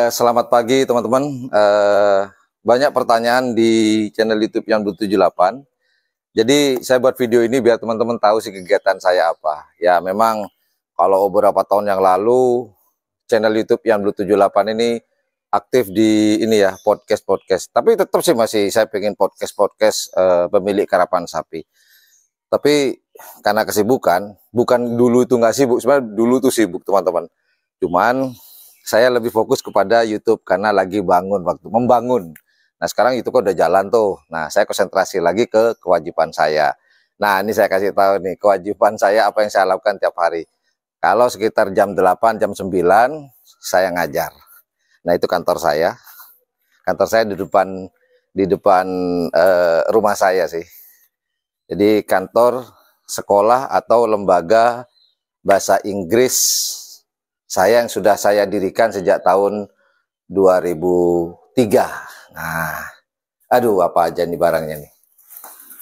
Selamat pagi teman-teman. Banyak pertanyaan di channel YouTube yang 78. Jadi saya buat video ini biar teman-teman tahu sih kegiatan saya apa. Ya memang kalau beberapa tahun yang lalu channel YouTube yang 78 ini aktif di ini ya podcast. Tapi tetap sih masih saya pengen podcast pemilik karapan sapi. Tapi karena kesibukan, bukan dulu itu nggak sibuk, sebenarnya dulu tuh sibuk teman-teman. Cuman saya lebih fokus kepada YouTube karena lagi membangun. Nah sekarang YouTube udah jalan tuh. Nah saya konsentrasi lagi ke kewajiban saya. Nah ini saya kasih tahu nih kewajiban saya apa yang saya lakukan tiap hari. Kalau sekitar jam 8, jam 9 saya ngajar. Nah itu kantor saya. Kantor saya di depan rumah saya sih. Jadi kantor sekolah atau lembaga bahasa Inggris saya yang sudah saya dirikan sejak tahun 2003. Nah, aduh apa aja nih barangnya nih.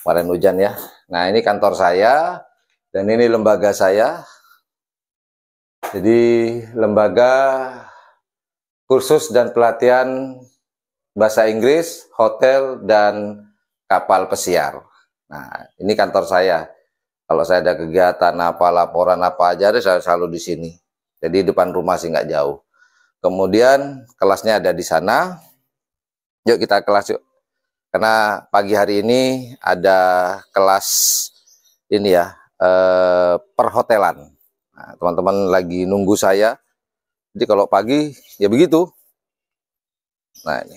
Kemarin hujan ya. Nah, ini kantor saya dan ini lembaga saya. Jadi lembaga kursus dan pelatihan bahasa Inggris, hotel dan kapal pesiar. Nah, ini kantor saya. Kalau saya ada kegiatan apa, laporan apa aja, saya selalu di sini. Jadi depan rumah sih nggak jauh. Kemudian kelasnya ada di sana. Yuk kita kelas yuk. Karena pagi hari ini ada kelas ini ya, perhotelan. Nah, teman-teman lagi nunggu saya. Jadi kalau pagi ya begitu. Nah ini.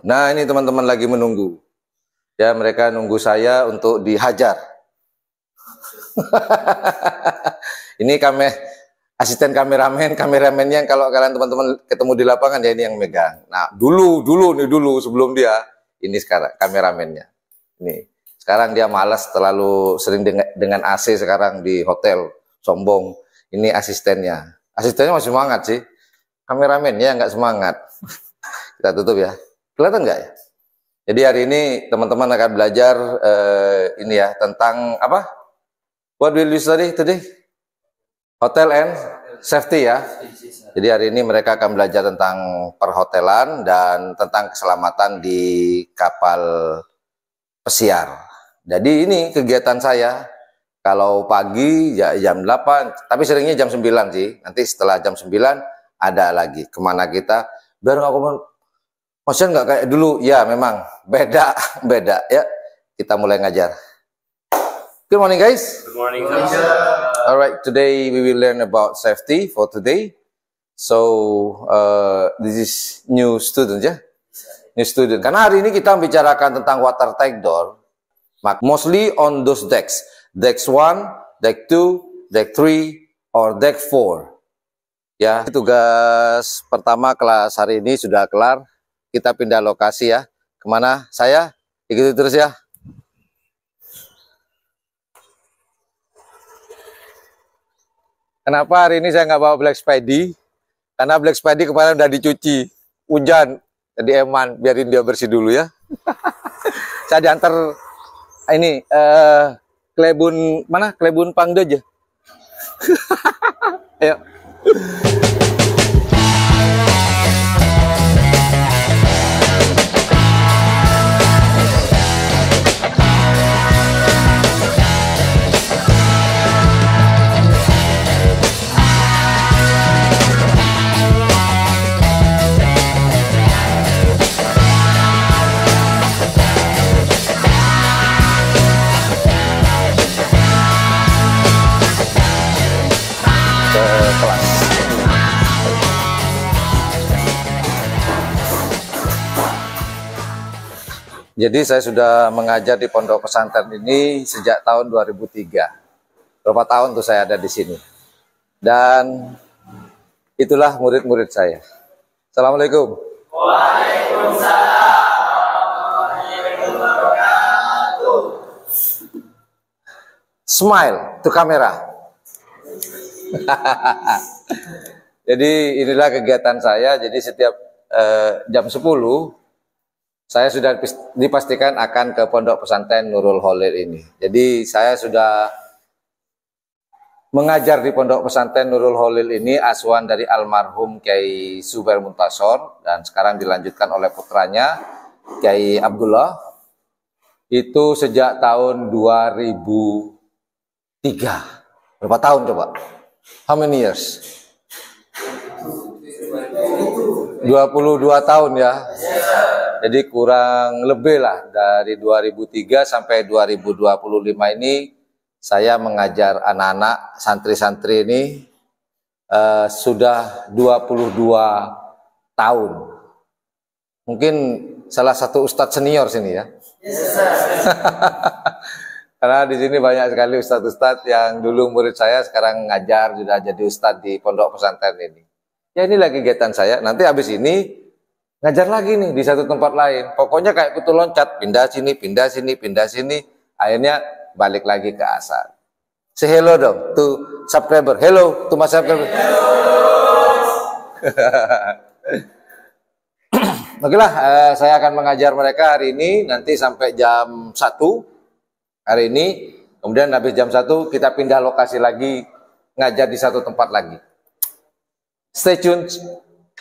Nah ini teman-teman lagi menunggu. Ya mereka nunggu saya untuk dihajar. Ini asisten kameramennya kalau kalian teman-teman ketemu di lapangan ya ini yang megang. Nah dulu sebelum dia ini sekarang kameramennya. Ini sekarang dia malas terlalu sering dengan AC sekarang di hotel sombong. Ini asistennya. Asistennya masih semangat sih. Kameramennya nggak semangat. Kita tutup ya. Kelihatan nggak ya? Jadi hari ini teman-teman akan belajar ini ya tentang apa? What will you study today? Hotel and safety ya. Jadi hari ini mereka akan belajar tentang perhotelan dan tentang keselamatan di kapal pesiar. Jadi ini kegiatan saya. Kalau pagi ya jam 8, tapi seringnya jam 9 sih. Nanti setelah jam 9 ada lagi. Kemana kita? Biar nggak maksudnya nggak kayak dulu, ya memang beda ya. Kita mulai ngajar. Good morning guys. Good morning, teacher. Alright, today we will learn about safety for today. So this is new student ya, new student. Karena hari ini kita membicarakan tentang water tight door, mostly on those decks, decks 1, deck 2, deck 3, or deck 4. Ya, tugas pertama kelas hari ini sudah kelar. Kita pindah lokasi ya. Kemana? Saya ikuti terus ya. Kenapa hari ini saya nggak bawa Black Spidey? Karena Black Spidey kemarin udah dicuci. Hujan. Jadi eman. Biarin dia bersih dulu ya. Saya diantar ini Klebun mana? Klebun Pangde aja. Ayo. Jadi saya sudah mengajar di pondok pesantren ini sejak tahun 2003. Berapa tahun tuh saya ada di sini. Dan itulah murid-murid saya. Assalamualaikum. Waalaikumsalam. Smile to kamera. Jadi inilah kegiatan saya. Jadi setiap jam 10 saya sudah dipastikan akan ke pondok pesantren Nurul Khalil ini. Jadi saya sudah mengajar di Pondok Pesantren Nurul Holil ini asuhan dari almarhum Kiai Zubair Muntasor, dan sekarang dilanjutkan oleh putranya Kiai Abdullah. Itu sejak tahun 2003. Berapa tahun coba? How many years? 22 tahun ya. Jadi kurang lebih lah dari 2003 sampai 2025 ini saya mengajar anak-anak santri-santri ini sudah 22 tahun. Mungkin salah satu ustadz senior sini ya. Karena di sini banyak sekali ustadz-ustadz yang dulu murid saya sekarang ngajar sudah jadi ustadz di Pondok Pesantren ini. Ya inilah kegiatan saya. Nanti habis ini ngajar lagi nih di satu tempat lain. Pokoknya kayak kutu loncat, pindah sini, pindah sini, pindah sini. Akhirnya balik lagi ke asal. Say hello dong to subscriber. Hello to my subscriber. Oke lah, saya akan mengajar mereka hari ini nanti sampai jam 1 hari ini. Kemudian habis jam 1 kita pindah lokasi lagi, ngajar di satu tempat lagi. Stay tuned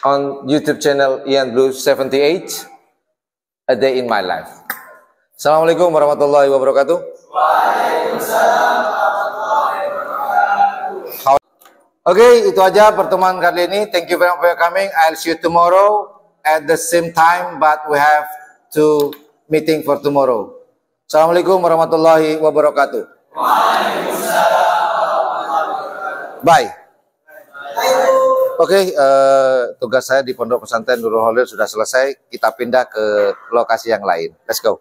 on YouTube channel Ian Blue 78, A Day in My Life. Assalamualaikum warahmatullahi wabarakatuh. Waalaikumsalam warahmatullahi wabarakatuh. Oke, itu aja pertemuan kali ini. Thank you very much for your coming. I'll see you tomorrow at the same time, but we have to meeting for tomorrow. Assalamualaikum warahmatullahi wabarakatuh. Waalaikumsalam warahmatullahi wabarakatuh. Bye. Oke, tugas saya di Pondok Pesantren Nurul Holil sudah selesai. Kita pindah ke lokasi yang lain. Let's go.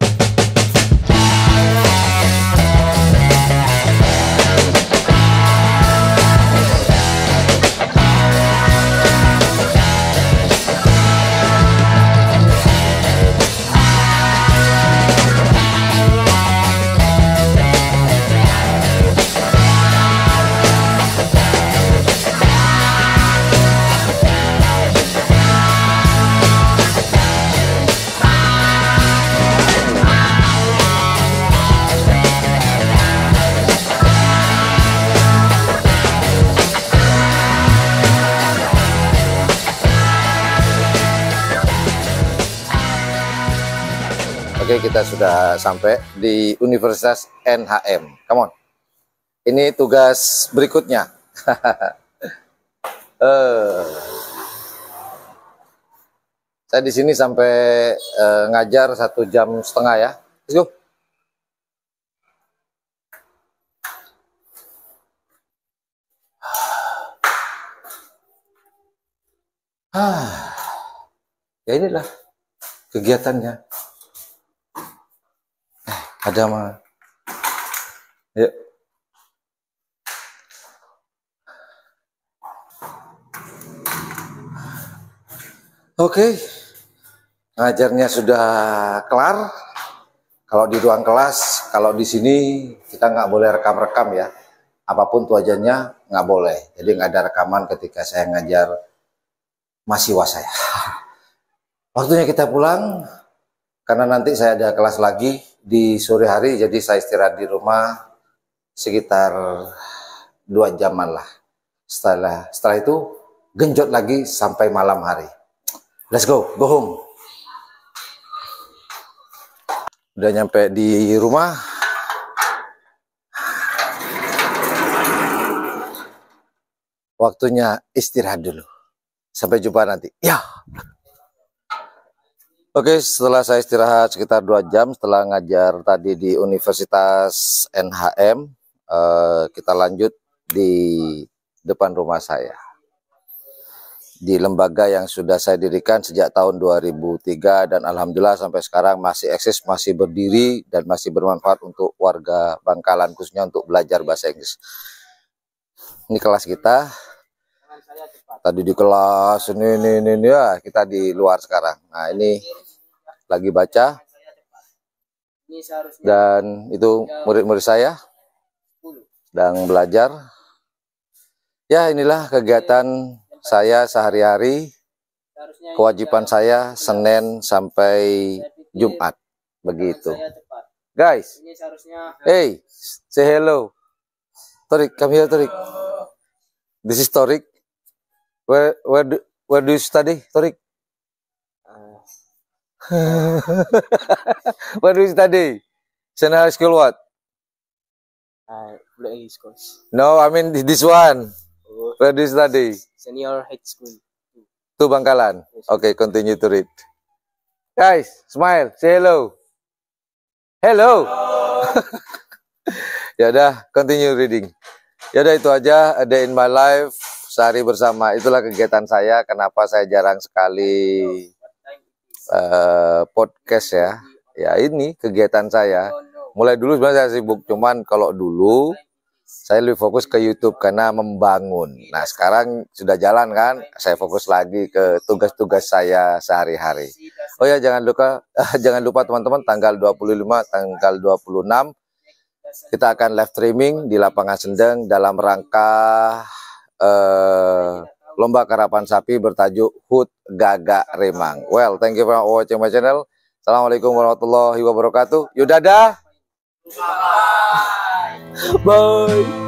Oke, kita sudah sampai di Universitas NHM. Come on. Ini tugas berikutnya. Saya di sini sampai ngajar 1,5 jam ya. Let's go. Ya inilah kegiatannya. Ada mah. Yuk. Oke. Ngajarnya sudah kelar. Kalau di ruang kelas, kalau di sini kita nggak boleh rekam-rekam ya. Apapun tujuannya nggak boleh. Jadi nggak ada rekaman ketika saya ngajar mahasiswa saya. Waktunya kita pulang. Karena nanti saya ada kelas lagi di sore hari, jadi saya istirahat di rumah sekitar 2 jaman lah. Setelah itu genjot lagi sampai malam hari. Let's go home. Udah nyampe di rumah. Waktunya istirahat dulu. Sampai jumpa nanti. Ya. Oke, setelah saya istirahat sekitar 2 jam setelah ngajar tadi di Universitas NHM, kita lanjut di depan rumah saya. Di lembaga yang sudah saya dirikan sejak tahun 2003 dan alhamdulillah sampai sekarang masih eksis, masih berdiri dan masih bermanfaat untuk warga Bangkalan khususnya untuk belajar bahasa Inggris. Ini kelas kita. Tadi di kelas ini ya, kita di luar sekarang. Nah, ini lagi baca. Dan itu murid-murid saya sedang belajar. Ya, inilah kegiatan saya sehari-hari. Kewajiban saya Senin sampai Jumat. Begitu. Guys. Hey, say hello. Torik, come here, Torik. This is Torik. Where do you study, Torik? Where do you study? Senior high school what? Blue schools. No, I mean this one. Where do you study? Senior high school. To Bangkalan. Okay, continue to read. Guys, smile, say hello. Hello. Ya udah, continue reading. Ya udah itu aja, A Day in My Life, sehari bersama. Itulah kegiatan saya. Kenapa saya jarang sekali podcast ya. Ya ini kegiatan saya. Mulai dulu sebenarnya saya sibuk, cuman kalau dulu saya lebih fokus ke YouTube karena membangun. Nah sekarang sudah jalan kan, saya fokus lagi ke tugas-tugas saya sehari-hari. Oh ya jangan lupa teman-teman, tanggal 25, tanggal 26 kita akan live streaming di Lapangan Sendeng dalam rangka lomba karapan sapi bertajuk HUT Gagak Remang. Well, thank you for watching my channel. Assalamualaikum warahmatullahi wabarakatuh. Yuk dadah. Bye.